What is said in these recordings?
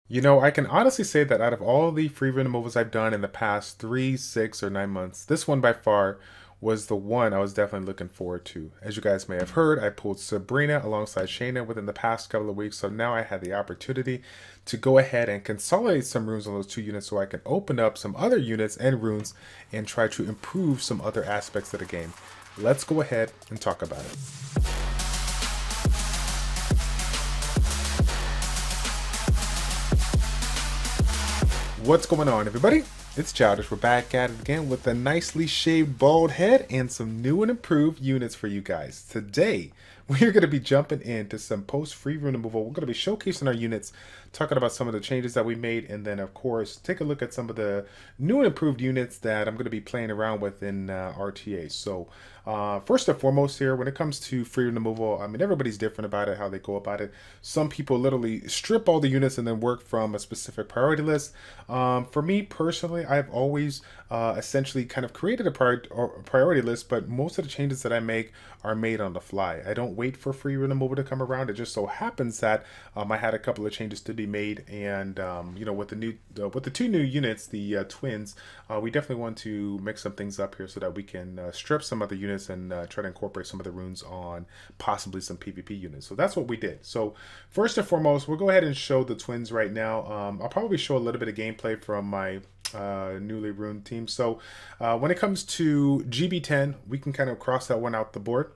You know, I can honestly say that out of all the free random movies I've done in the past 3, 6, or 9 months, this one by far was the one I was definitely looking forward to. As you guys may have heard, I pulled Sabrina alongside Shayna within the past couple of weeks, so now I had the opportunity to go ahead and consolidate some runes on those two units so I can open up some other units and runes and try to improve some other aspects of the game. Let's go ahead and talk about it. What's going on, everybody? It's Childish. We're back at it again with a nicely shaved bald head and some new and improved units for you guys. Today, we're going to be jumping into some post-free rune removal. We're going to be showcasing our units, talking about some of the changes that we made, and then, of course, take a look at some of the new and improved units that I'm going to be playing around with in RTA. So, first and foremost here, when it comes to free rune removal, I mean, everybody's different about it, how they go about it. Some people literally strip all the units and then work from a specific priority list. For me personally, I've always essentially kind of created a priority list, but most of the changes that I make are made on the fly. I don't wait for free rune removal to come around. It just so happens that I had a couple of changes to be made, and you know, with the two new units, the twins, we definitely want to mix some things up here so that we can strip some other units and try to incorporate some of the runes on possibly some PvP units. So that's what we did. So first and foremost, we'll go ahead and show the twins right now. I'll probably show a little bit of gameplay from my newly ruined team. So when it comes to GB10, we can kind of cross that one out the board.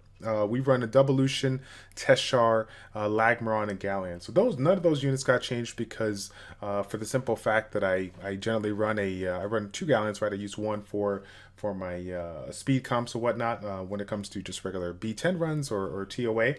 We run a Devolution, Teshar, Lagmaron, and Galleon. So none of those units got changed because for the simple fact that I generally run I run two Galleons, right? I use one for my speed comps or whatnot when it comes to just regular B10 runs or TOA.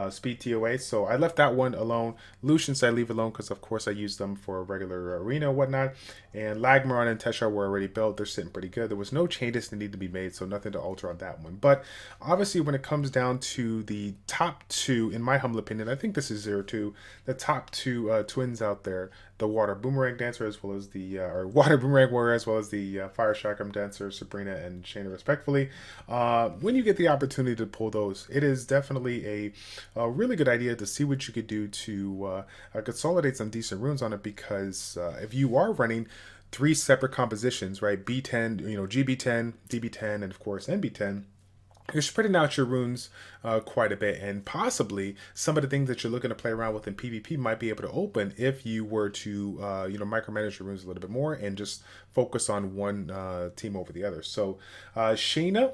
Speed TOA. So I left that one alone. Lucians I leave alone because of course I use them for regular arena and whatnot. And Lagmaron and Teshar were already built. They're sitting pretty good. There was no changes that need to be made, so nothing to alter on that one. But obviously when it comes down to the top two, in my humble opinion, I think this is 0-2, the top two twins out there, the Water Boomerang Dancer as well as the or Water Boomerang Warrior as well as the Fire Chakram Dancer, Sabrina and Shayna respectfully. When you get the opportunity to pull those, it is definitely a really good idea to see what you could do to consolidate some decent runes on it, because if you are running three separate compositions, right, B10, you know, GB10, DB10, and of course NB10, you're spreading out your runes quite a bit, and possibly some of the things that you're looking to play around with in PvP might be able to open if you were to you know, micromanage your runes a little bit more and just focus on one team over the other. So Shayna,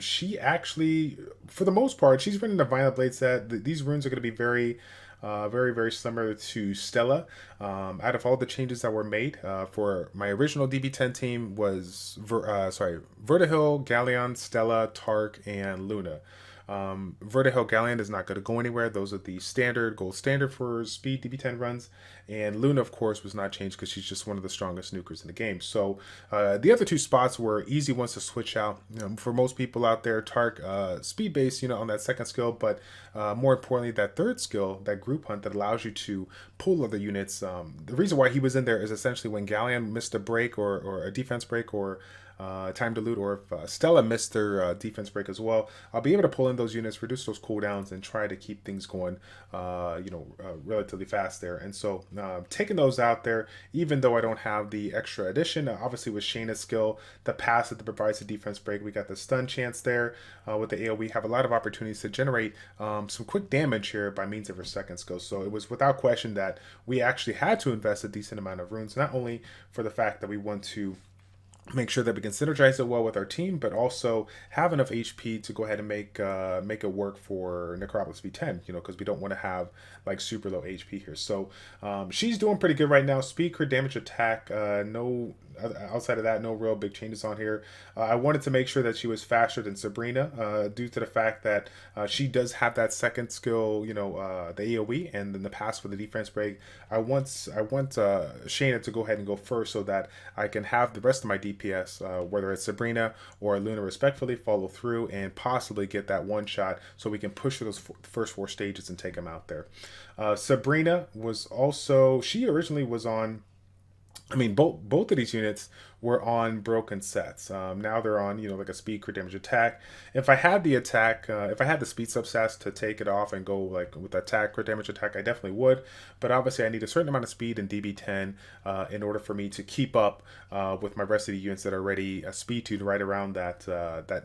she actually, for the most part, she's running a Violent Blade set. These runes are going to be very similar to Stella. Out of all the changes that were made for my original DB10 team was Vertihill, Galleon, Stella, Tark, and Luna. Vertihill Galleon is not going to go anywhere. Those are the gold standard for speed DB10 runs. And Luna, of course, was not changed because she's just one of the strongest nukers in the game. So the other two spots were easy ones to switch out. You know, for most people out there, Tark, speed base, you know, on that second skill, but more importantly, that third skill, that group hunt that allows you to pull other units. The reason why he was in there is essentially when Galleon missed a break or a defense break or time to loot, or if Stella missed their defense break as well, I'll be able to pull in those units, reduce those cooldowns, and try to keep things going, you know, relatively fast there. And so taking those out there, even though I don't have the extra addition, obviously with Shayna's skill, the passive that provides a defense break, we got the stun chance there. With the AoE, we have a lot of opportunities to generate some quick damage here by means of her second skill. So it was without question that we actually had to invest a decent amount of runes, not only for the fact that we want to make sure that we can synergize it well with our team, but also have enough HP to go ahead and make it work for Necropolis B10, you know, because we don't want to have like super low HP here. So she's doing pretty good right now. Speed, crit, damage, attack, no outside of that, no real big changes on here. I wanted to make sure that she was faster than Sabrina due to the fact that she does have that second skill, you know, the AoE, and then the pass with the defense break. I want Shayna to go ahead and go first so that I can have the rest of my DPS, whether it's Sabrina or Luna respectfully, follow through and possibly get that one shot so we can push through those first four stages and take them out there. Sabrina was also, she originally was on, I mean, both of these units were on broken sets. Now they're on, like a speed, crit damage, attack. If I had the attack, if I had the speed substats to take it off and go like with attack, crit damage, attack, I definitely would. But obviously, I need a certain amount of speed in DB10 in order for me to keep up with my rest of the units that are already speed to right around that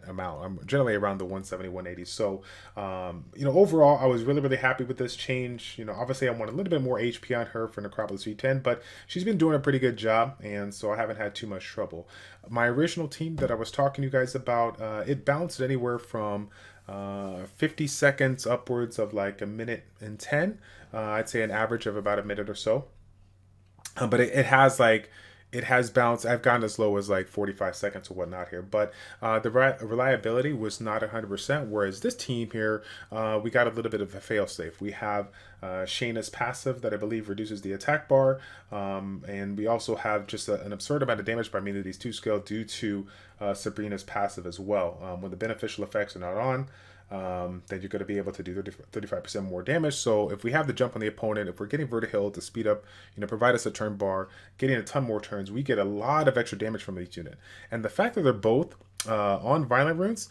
amount. I'm generally around the 170, 180. So, overall, I was really happy with this change. Obviously, I want a little bit more HP on her for Necropolis B10, but she's been doing a pretty good job, and so I haven't had too much trouble. My original team that I was talking to you guys about, it bounced anywhere from 50 seconds upwards of like a minute and 10. I'd say an average of about a minute or so. But it has bounced. I've gone as low as like 45 seconds or whatnot here, but the reliability was not 100%. Whereas this team here, we got a little bit of a failsafe. We have Shayna's passive that I believe reduces the attack bar, and we also have just an absurd amount of damage by means of these 2 skill due to Sabrina's passive as well. When the beneficial effects are not on, then you're going to be able to do 35% more damage. So if we have the jump on the opponent, if we're getting Vertihill to speed up, provide us a turn bar, getting a ton more turns, we get a lot of extra damage from each unit. And the fact that they're both on violent runes,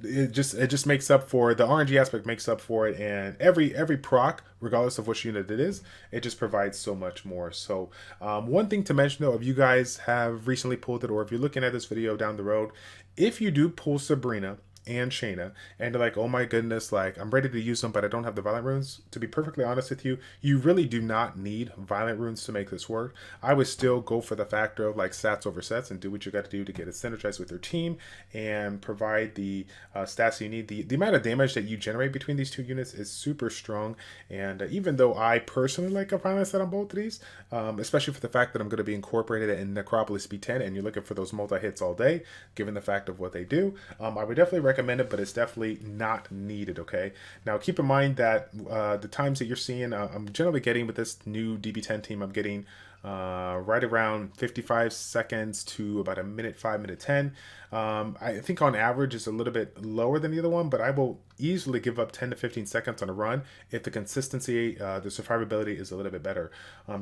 it just makes up for the RNG aspect, makes up for it, and every proc, regardless of which unit it is, it just provides so much more. So one thing to mention though, if you guys have recently pulled it, or if you're looking at this video down the road, if you do pull Sabrina and Shayna, and they're like, oh my goodness, like I'm ready to use them, but I don't have the violent runes. To be perfectly honest with you, you really do not need violent runes to make this work. I would still go for the factor of like stats over sets and do what you got to do to get it synergized with your team and provide the stats you need. The amount of damage that you generate between these two units is super strong, and even though I personally like a violent set on both of these, especially for the fact that I'm going to be incorporated in Necropolis B10 and you're looking for those multi-hits all day, given the fact of what they do, I would definitely recommend it, but it's definitely not needed. Okay, now keep in mind that the times that you're seeing, I'm generally getting with this new DB10 team, I'm getting right around 55 seconds to about a minute 5, minute 10. I think on average is a little bit lower than the other one, but I will easily give up 10 to 15 seconds on a run if the consistency, the survivability is a little bit better.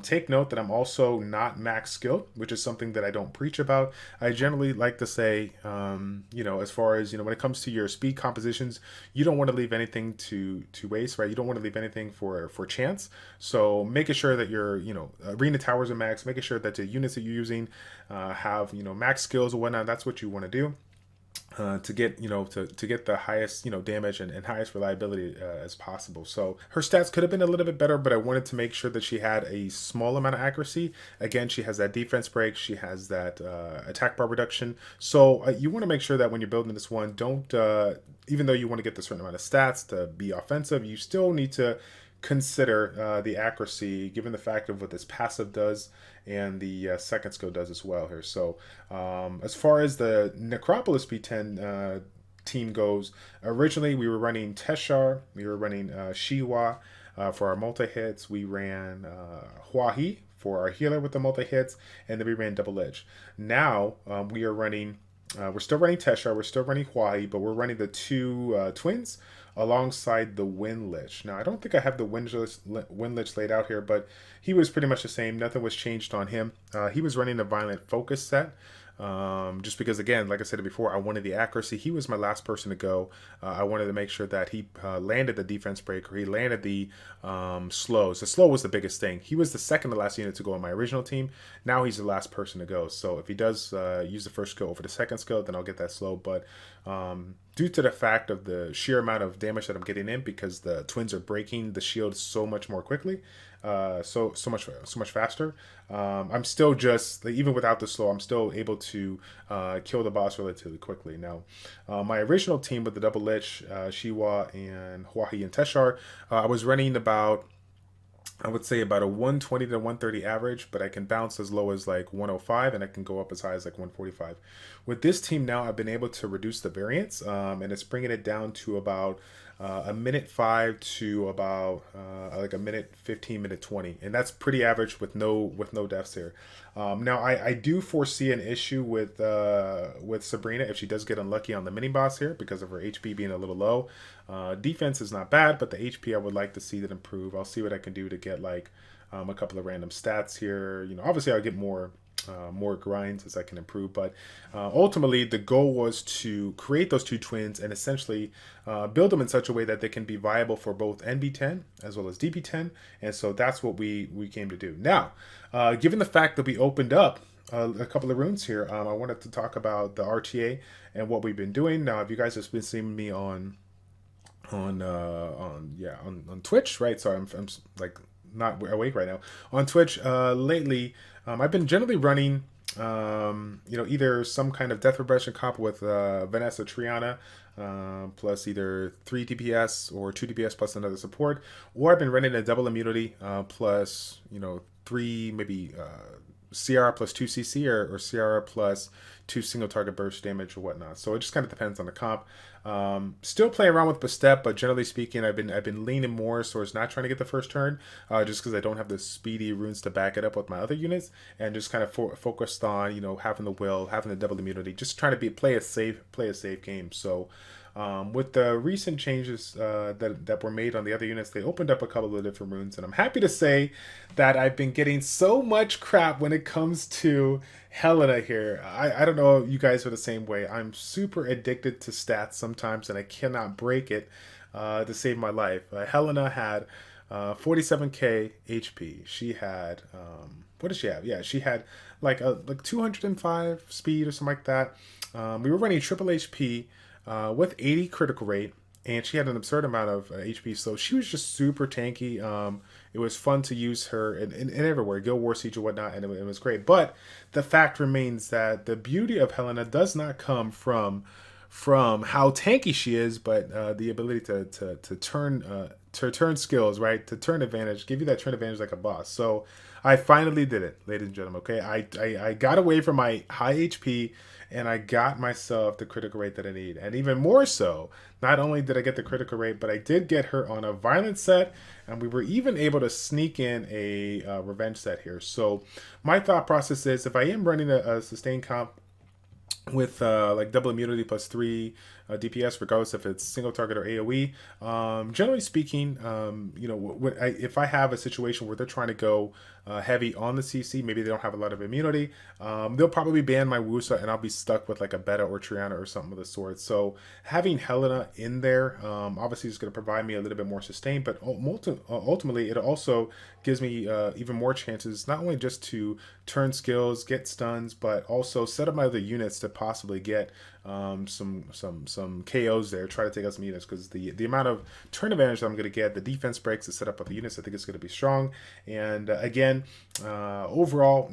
Take note that I'm also not max skilled, which is something that I don't preach about. I generally like to say, as far as, when it comes to your speed compositions, you don't want to leave anything to waste, right? You don't want to leave anything for chance. So making sure that your, arena towers are max, making sure that the units that you're using have, max skills or whatnot, that's what you want to do. To get to get the highest damage and highest reliability as possible. So her stats could have been a little bit better, but I wanted to make sure that she had a small amount of accuracy. Again, she has that defense break, she has that attack bar reduction. So you want to make sure that when you're building this one, don't even though you want to get the certain amount of stats to be offensive, you still need to consider the accuracy, given the fact of what this passive does and the second skill does as well here. So as far as the Necropolis B10 team goes, originally we were running Teshar, we were running Shiwa for our multi-hits, we ran Huahi for our healer with the multi-hits, and then we ran Double Edge. Now we are running, we're still running Teshar, we're still running Huahi, but we're running the two twins alongside the Wind Lich. Now, I don't think I have the Wind Lich laid out here, but he was pretty much the same. Nothing was changed on him. He was running a Violent Focus set. Just because, again, like I said before, I wanted the accuracy. He was my last person to go. I wanted to make sure that he landed the defense break, or he landed the slows. The slow was the biggest thing. He was the second to last unit to go on my original team. Now he's the last person to go. So if he does use the first skill over the second skill, then I'll get that slow. But due to the fact of the sheer amount of damage that I'm getting in, because the twins are breaking the shield so much more quickly, so much faster, I'm still just, like, even without the slow, I'm still able to kill the boss relatively quickly. Now, my original team with the Double Lich, Shiwa, and Huahi and Teshar, I was running about, I would say about a 120 to 130 average, but I can bounce as low as like 105, and I can go up as high as like 145. With this team now, I've been able to reduce the variance, and it's bringing it down to about a minute 5 to about like a minute 15, minute 20, and that's pretty average with no deaths here. Now I do foresee an issue with Sabrina if she does get unlucky on the mini boss here because of her HP being a little low. Defense is not bad, but the HP I would like to see that improve. I'll see what I can do to get like a couple of random stats here. Obviously I'll get more more grinds as I can improve. But ultimately, the goal was to create those two twins and essentially build them in such a way that they can be viable for both NB10 as well as DB10. And so that's what we came to do. Now, given the fact that we opened up a couple of runes here, I wanted to talk about the RTA and what we've been doing. Now, if you guys have been seeing me on Twitch, right? So I'm like not awake right now on Twitch lately. I've been generally running either some kind of death repression comp with Vanessa Triana plus either 3 DPS or 2 DPS plus another support, or I've been running a double immunity plus 3 maybe CR plus 2 CC or CR plus 2 single target burst damage or whatnot. So it just kind of depends on the comp. Still playing around with Bestep, but generally speaking, I've been leaning more towards not trying to get the first turn, just because I don't have the speedy runes to back it up with my other units, and just kind of focused on having the will, having the double immunity, just trying to play a safe game. So. With the recent changes that were made on the other units, they opened up a couple of different runes, and I'm happy to say that I've been getting so much crap when it comes to Helena here. I don't know if you guys are the same way. I'm super addicted to stats sometimes, and I cannot break it to save my life. Helena had 47k HP. She had what did she have? Yeah, she had like 205 speed or something like that. We were running triple HP. With 80 critical rate, and she had an absurd amount of HP, so she was just super tanky. It was fun to use her in everywhere, Guild War Siege or whatnot, and it was great. But the fact remains that the beauty of Helena does not come from how tanky she is, but the ability to turn skills, right? To turn advantage, give you that turn advantage like a boss. So I finally did it, ladies and gentlemen. Okay, I got away from my high HP, and I got myself the critical rate that I need. And even more so, not only did I get the critical rate, but I did get her on a violent set, and we were even able to sneak in a revenge set here. So my thought process is, if I am running a sustained comp with like double immunity plus 3 DPS, regardless if it's single target or AoE. Generally speaking, if I have a situation where they're trying to go heavy on the CC, maybe they don't have a lot of immunity, they'll probably ban my Wusa, and I'll be stuck with like a Beta or Triana or something of the sort. So having Helena in there, obviously is going to provide me a little bit more sustain, but ultimately it also gives me even more chances, not only just to turn skills, get stuns, but also set up my other units to possibly get some KOs there, try to take out some units, because the amount of turn advantage that I'm going to get, the defense breaks, the setup of the units, I think it's going to be strong. And again, overall,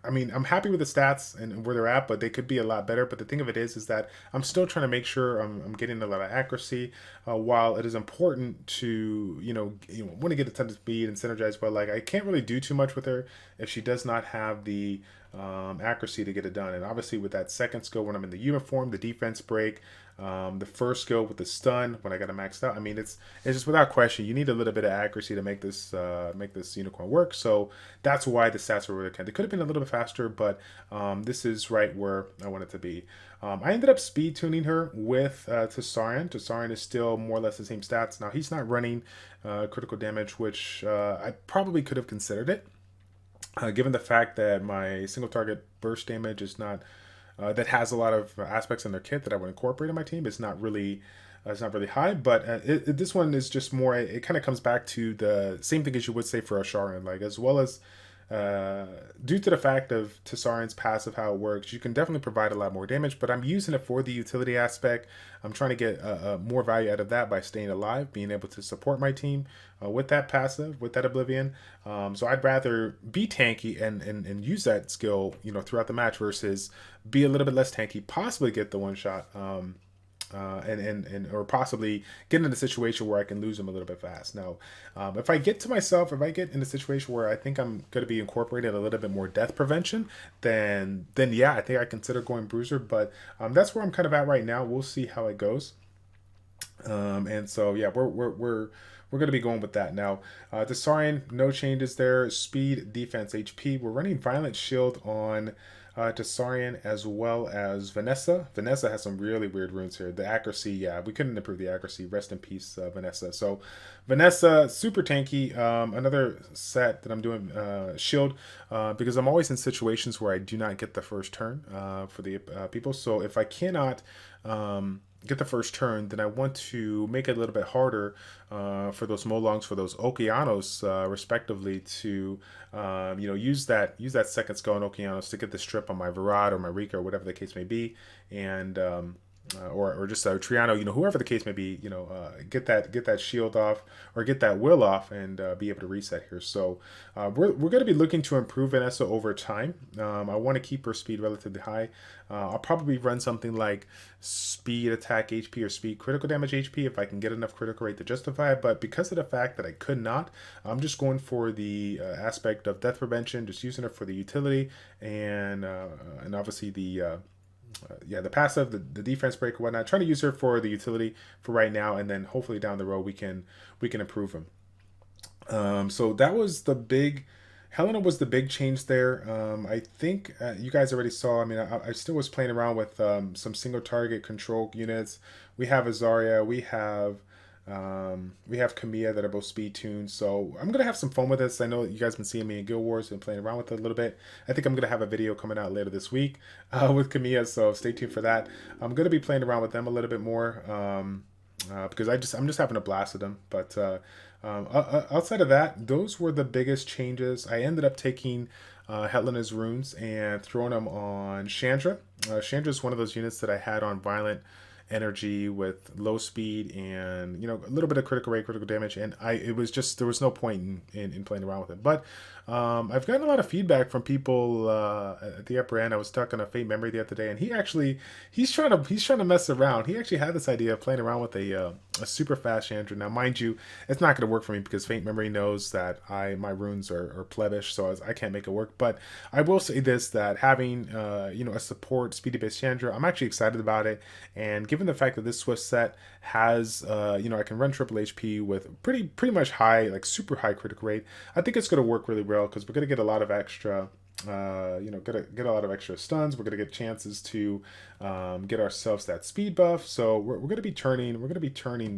I'm happy with the stats and where they're at, but they could be a lot better. But the thing of it is that I'm still trying to make sure I'm getting a lot of accuracy, while it is important to want to get a ton of speed and synergize, but like I can't really do too much with her if she does not have the accuracy to get it done. And obviously with that second skill when I'm in the uniform, the defense break, the first skill with the stun when I got it maxed out, I mean it's just without question you need a little bit of accuracy to make this unicorn work. So that's why the stats were really kind. They could have been a little bit faster, but this is right where I want it to be. I ended up speed tuning her with Tesarion. Tesarion is still more or less the same stats. Now he's not running critical damage, which I probably could have considered it. Given the fact that my single target burst damage is not that has a lot of aspects in their kit that I would incorporate in my team, it's not really high. But this one is just more. It kind of comes back to the same thing as you would say for Asharian, like as well as due to the fact of Tesarion's passive, how it works, you can definitely provide a lot more damage, but I'm using it for the utility aspect. I'm trying to get more value out of that by staying alive, being able to support my team with that passive, with that Oblivion. So I'd rather be tanky and use that skill, throughout the match versus be a little bit less tanky, possibly get the one shot. Or possibly get in a situation where I can lose them a little bit fast. Now, if I get in a situation where I think I'm going to be incorporating a little bit more death prevention, then yeah, I think I consider going Bruiser. But that's where I'm kind of at right now. We'll see how it goes. And so yeah, we're going to be going with that now. Tesarion, no changes there. Speed, defense, HP. We're running Violent Shield on Tessarian, as well as Vanessa. Vanessa has some really weird runes here. The accuracy, yeah, we couldn't improve the accuracy. Rest in peace, Vanessa. So Vanessa, super tanky. Another set that I'm doing, Shield, because I'm always in situations where I do not get the first turn for the people. So if I cannot get the first turn, then I want to make it a little bit harder for those Molongs, for those Okeanos, respectively, to use that second skull on Okeanos to get the strip on my Virad or my Rika or whatever the case may be, and or just Triano, whoever the case may be, get that shield off or get that will off and be able to reset here. So we're going to be looking to improve Vanessa over time. I want to keep her speed relatively high. I'll probably run something like speed attack HP or speed critical damage HP if I can get enough critical rate to justify it. But because of the fact that I could not, I'm just going for the aspect of death prevention, just using it for the utility and obviously the passive, the defense break, and whatnot. Trying to use her for the utility for right now, and then hopefully down the road we can improve him. So that was the big. Helena was the big change there. I think you guys already saw. I mean, I still was playing around with some single target control units. We have Azaria. We have Camilla that are both speed tuned. So I'm gonna have some fun with this. I know you guys been seeing me in Guild Wars and playing around with it a little bit. I think I'm gonna have a video coming out later this week with Camilla. So stay tuned for that. I'm gonna be playing around with them a little bit more because I'm just having a blast with them. But outside of that, those were the biggest changes. I ended up taking Helena's runes and throwing them on Chandra. Chandra is one of those units that I had on Violent Energy with low speed and a little bit of critical rate, critical damage, and there was no point in playing around with it. But I've gotten a lot of feedback from people at the upper end. I was talking to Fate Memory the other day, and he's trying to mess around. He actually had this idea of playing around with a super fast Chandra. Now, mind you, it's not going to work for me because Fate Memory knows that my runes are plebish, so I can't make it work. But I will say this: that having a support speedy based Chandra, I'm actually excited about it. And given the fact that this Swift set has I can run triple HP with pretty much high, like super high critical rate, I think it's going to work really well because we're going to get a lot of extra get a lot of extra stuns. We're going to get chances to get ourselves that speed buff. So we're going to be turning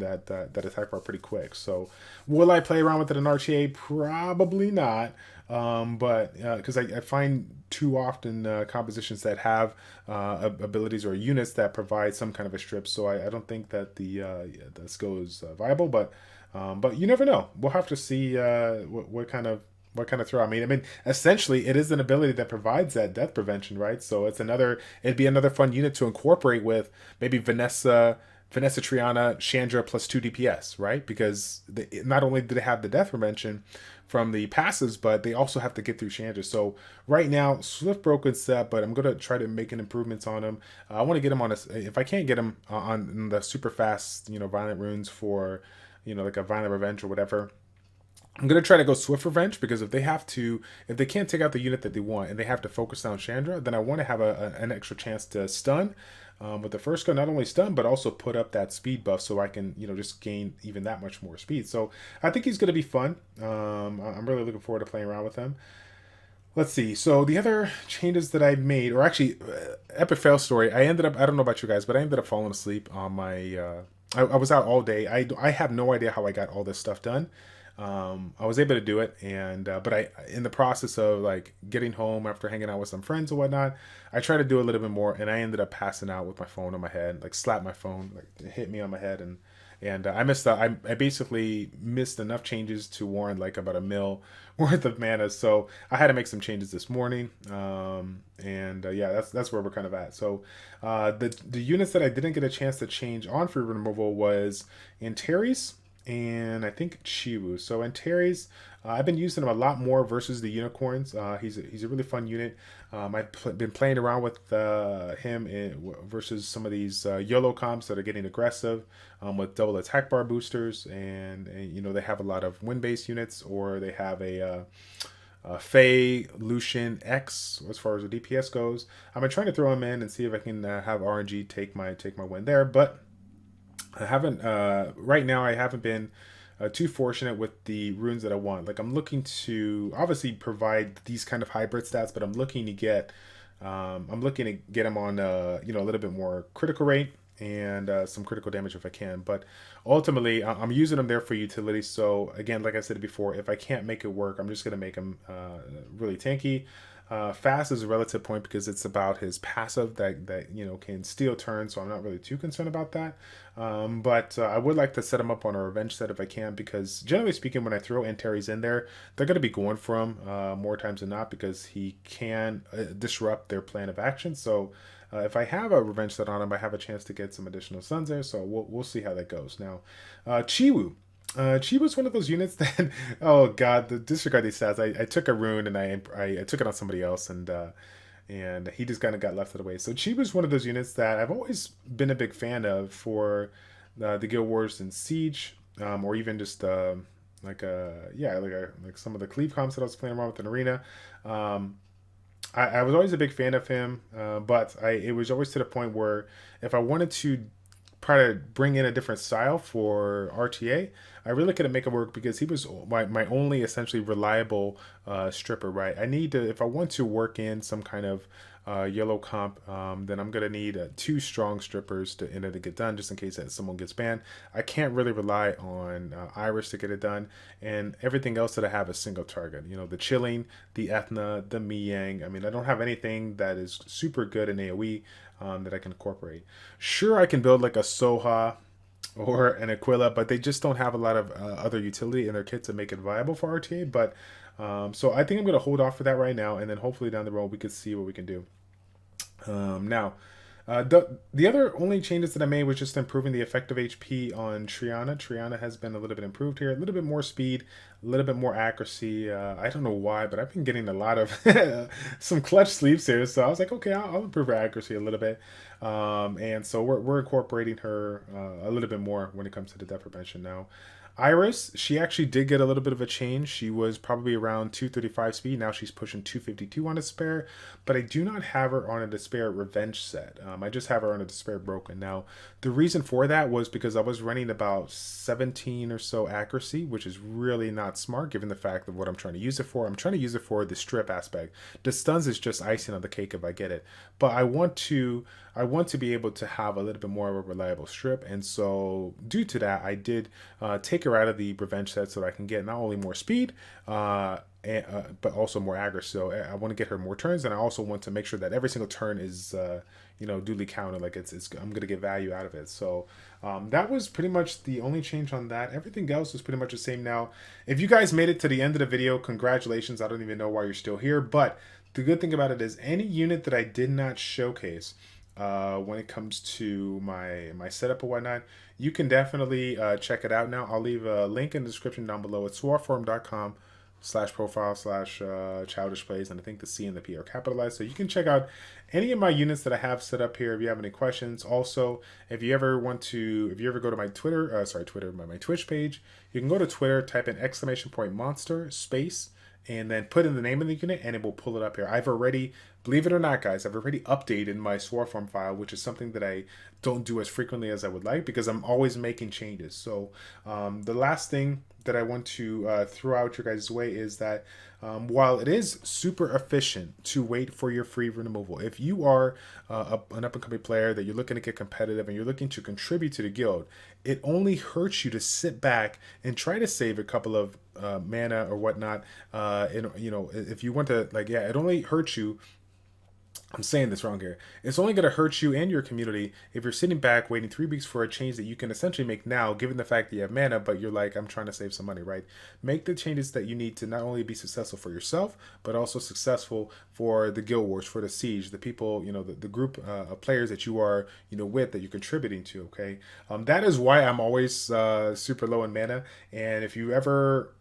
that attack bar pretty quick. So will I play around with it in RTA? Probably not. But because I find too often compositions that have abilities or units that provide some kind of a strip, so I don't think that the skill is viable. But you never know. We'll have to see what kind of throw. I mean, essentially, it is an ability that provides that death prevention, right? So it'd be another fun unit to incorporate with maybe Vanessa, Triana, Chandra plus 2 DPS, right? Because not only do they have the death prevention from the passives, but they also have to get through Chandra. So right now, Swift broken set, but I'm going to try to make improvements on him. I want to get him on if I can't get him on the super fast, violent runes for, like a violent revenge or whatever, I'm going to try to go Swift Revenge, because if they can't take out the unit that they want and they have to focus on Chandra, then I want to have an extra chance to stun with the first gun, not only stun, but also put up that speed buff so I can, just gain even that much more speed. So I think he's going to be fun. I'm really looking forward to playing around with him. Let's see. So the other changes that I made, or actually, epic fail story, I don't know about you guys, but I ended up falling asleep on my, I was out all day. I have no idea how I got all this stuff done. I was able to do it, and but I, in the process of like getting home after hanging out with some friends and whatnot, I tried to do a little bit more, and I ended up passing out with my phone on my head, like slapped my phone, like it hit me on my head, and I missed I basically missed enough changes to warrant like about a mil worth of mana. So I had to make some changes this morning, and yeah, that's where we're kind of at. So the units that I didn't get a chance to change on free removal was Antares and I think Chiwu. So Antares, I've been using him a lot more versus the unicorns. He's a really fun unit. I've been playing around with him versus some of these YOLO comps that are getting aggressive with double attack bar boosters, and they have a lot of win-based units, or they have a Faye, Lucian, X as far as the DPS goes. I've been trying to throw him in and see if I can have RNG take my win there, but I haven't right now. I haven't been too fortunate with the runes that I want. Like, I'm looking to obviously provide these kind of hybrid stats, but I'm looking to get I'm looking to get him on, you know, a little bit more critical rate and some critical damage if I can. But ultimately, I'm using them there for utility. So again, like I said before, if I can't make it work, I'm just going to make him really tanky. Fast is a relative point because it's about his passive that you know can steal turns, so I'm not really too concerned about that. But I would like to set him up on a revenge set if I can, because generally speaking, when I throw Antares in there, they're going to be going for him more times than not because he can disrupt their plan of action. So if I have a revenge set on him, I have a chance to get some additional suns there. So we'll see how that goes. Now, Chiwu. Chiba's one of those units that, oh god, the disregard these stats. I took a rune and I took it on somebody else, and he just kind of got left out of the way. So Chiba's one of those units that I've always been a big fan of for the Guild Wars and Siege, or even just like some of the cleave comps that I was playing around with in Arena. I was always a big fan of him, but it was always to the point where if I wanted to try to bring in a different style for RTA, I really couldn't make it work because he was my only essentially reliable stripper, right? I need to, if I want to work in some kind of yellow comp, then I'm gonna need two strong strippers to in it to get done, just in case that someone gets banned. I can't really rely on Iris to get it done, and everything else that I have is single target. You know, the Chilling, the Ethna, the Miyang. I mean, I don't have anything that is super good in AoE that I can incorporate. Sure, I can build like a Soha or an Aquila, but they just don't have a lot of other utility in their kit to make it viable for RTA. But so I think I'm going to hold off for that right now, and then hopefully down the road we could see what we can do. Now, the other only changes that I made was just improving the effective HP on Triana. Triana has been a little bit improved here, a little bit more speed, a little bit more accuracy. I don't know why, but I've been getting a lot of some clutch sleeps here, so I was like, okay, I'll improve her accuracy a little bit. And so we're incorporating her a little bit more when it comes to the death prevention now. Iris, she actually did get a little bit of a change. She was probably around 235 speed. Now she's pushing 252 on a Despair, but I do not have her on a Despair Revenge set. I just have her on a Despair Broken. Now, the reason for that was because I was running about 17 or so accuracy, which is really not smart given the fact of what I'm trying to use it for. I'm trying to use it for the strip aspect. The stuns is just icing on the cake if I get it, but I want to be able to have a little bit more of a reliable strip, and so due to that, I did take her out of the revenge set so that I can get not only more speed, but also more accuracy. So I want to get her more turns, and I also want to make sure that every single turn is duly counted. Like it's I'm gonna get value out of it. So that was pretty much the only change on that. Everything else is pretty much the same now. If you guys made it to the end of the video, congratulations. I don't even know why you're still here, but the good thing about it is any unit that I did not showcase when it comes to my setup or whatnot, you can definitely check it out now. I'll leave a link in the description down below. It's swarforum.com/profile/ChildishPlays, and I think the C and the P are capitalized, so you can check out any of my units that I have set up here if you have any questions. Also, if you ever go to my my Twitch page, you can go to Twitter, type in !monster space, and then put in the name of the unit, and it will pull it up here. I've already, believe it or not, guys, I've already updated my Swarform file, which is something that I don't do as frequently as I would like because I'm always making changes. So the last thing that I want to throw out your guys' way is that while it is super efficient to wait for your free removal, if you are an up-and-coming player that you're looking to get competitive and you're looking to contribute to the guild, it only hurts you to sit back and try to save a couple of mana or whatnot. If you want to, it only hurts you. I'm saying this wrong here. It's only going to hurt you and your community if you're sitting back waiting 3 weeks for a change that you can essentially make now, given the fact that you have mana, but you're like, I'm trying to save some money, right? Make the changes that you need to not only be successful for yourself, but also successful for the guild wars, for the siege, the people, the group of players that you are, with, that you're contributing to, okay? That is why I'm always super low in mana, and if you ever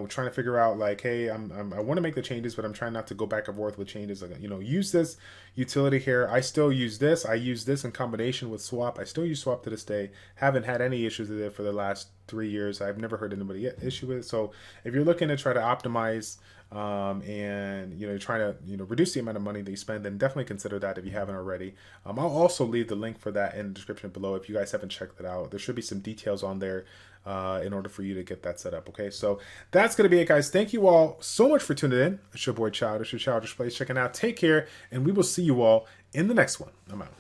trying to figure out like, hey, I want to make the changes, but I'm trying not to go back and forth with changes. Like, use this utility here. I still use this. I use this in combination with swap. I still use swap to this day. Haven't had any issues with it for the last 3 years. I've never heard anybody issue with it. So if you're looking to try to optimize and trying to reduce the amount of money that you spend, then definitely consider that if you haven't already. I'll also leave the link for that in the description below if you guys haven't checked it out. There should be some details on there in order for you to get that set up. Okay, so that's going to be it, guys. Thank you all so much for tuning in. It's your boy Childish, your Childish Plays checking out. Take care, and we will see you all in the next one. I'm out.